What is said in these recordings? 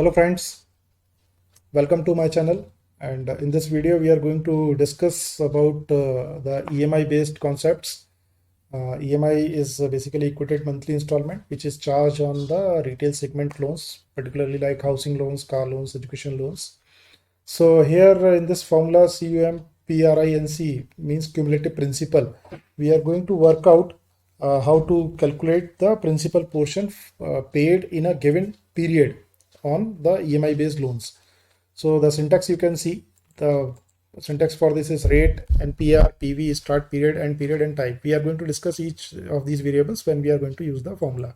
Hello friends, welcome to my channel, and in this video we are going to discuss about the EMI based concepts. EMI is basically equated monthly installment which is charged on the retail segment loans, particularly like housing loans, car loans, education loans. So here in this formula CUMPRINC means cumulative principal. We are going to work out how to calculate the principal portion paid in a given period on the EMI based loans. So the syntax you can see, the syntax for this is rate, NPR, PV, start period, end period, and type. We are going to discuss each of these variables when we are going to use the formula.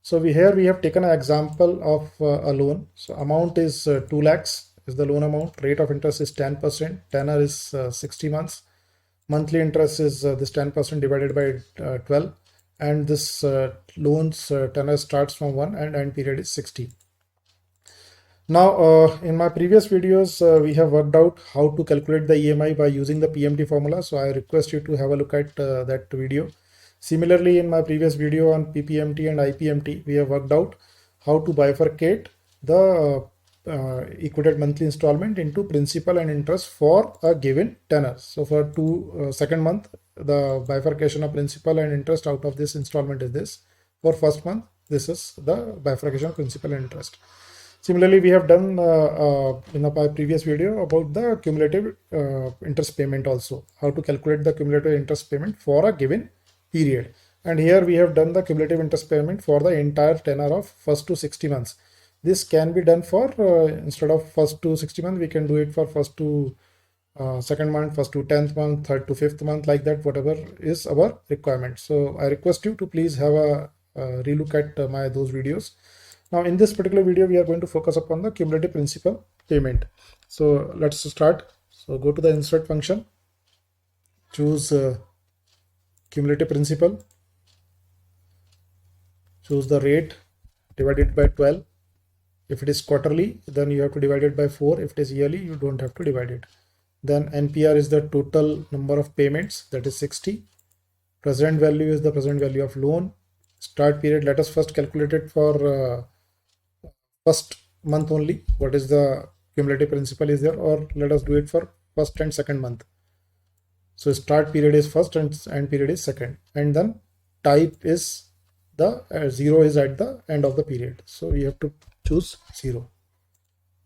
So we have taken an example of a loan. So amount is 2 lakhs is the loan amount. Rate of interest is 10%. Tenor is 60 months. Monthly interest is this 10% divided by 12. And this loan's tenor starts from 1 and end period is 60. Now, in my previous videos, we have worked out how to calculate the EMI by using the PMT formula. So I request you to have a look at that video. Similarly, in my previous video on PPMT and IPMT, we have worked out how to bifurcate the equated monthly installment into principal and interest for a given tenor. So for second month, the bifurcation of principal and interest out of this installment is this. For first month, this is the bifurcation of principal and interest. Similarly, we have done in a previous video about the cumulative interest payment also, how to calculate the cumulative interest payment for a given period. And here we have done the cumulative interest payment for the entire tenor of first to 60 months. This can be done for, instead of first to 60 months, we can do it for first to second month, first to 10th month, third to 5th month, like that, whatever is our requirement. So I request you to please have a relook at those videos. Now in this particular video, we are going to focus upon the cumulative principal payment. So let's start. So go to the insert function, choose cumulative principal, choose the rate, divide it by 12. If it is quarterly, then you have to divide it by 4. If it is yearly, you don't have to divide it. Then NPR is the total number of payments, that is 60. Present value is the present value of loan. Start period, let us first calculate it for first month only. What is the cumulative principal is there, or let us do it for first and second month. So start period is first and end period is second, and then type is the 0 is at the end of the period. So we have to choose 0.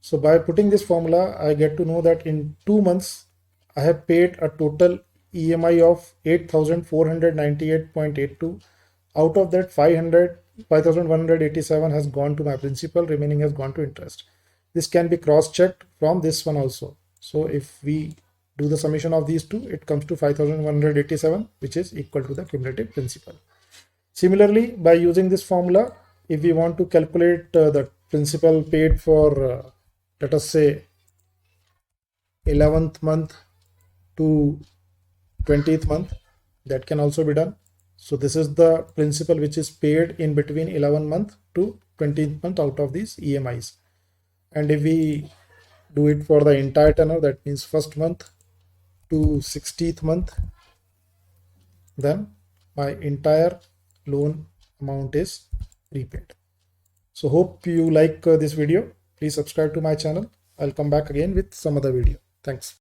So by putting this formula, I get to know that in 2 months, I have paid a total EMI of 8,498.82. Out of that, 5,187 has gone to my principal, remaining has gone to interest. This can be cross-checked from this one also. So if we do the summation of these two, it comes to 5,187, which is equal to the cumulative principal. Similarly, by using this formula, if we want to calculate the principal paid for, let us say, 11th month to 20th month, that can also be done. So this is the principal which is paid in between 11th month to 20th month out of these EMIs. And if we do it for the entire tenor, that means first month to 60th month, then my entire loan amount is repaid. So hope you like this video. Please subscribe to my channel. I'll come back again with some other video. Thanks.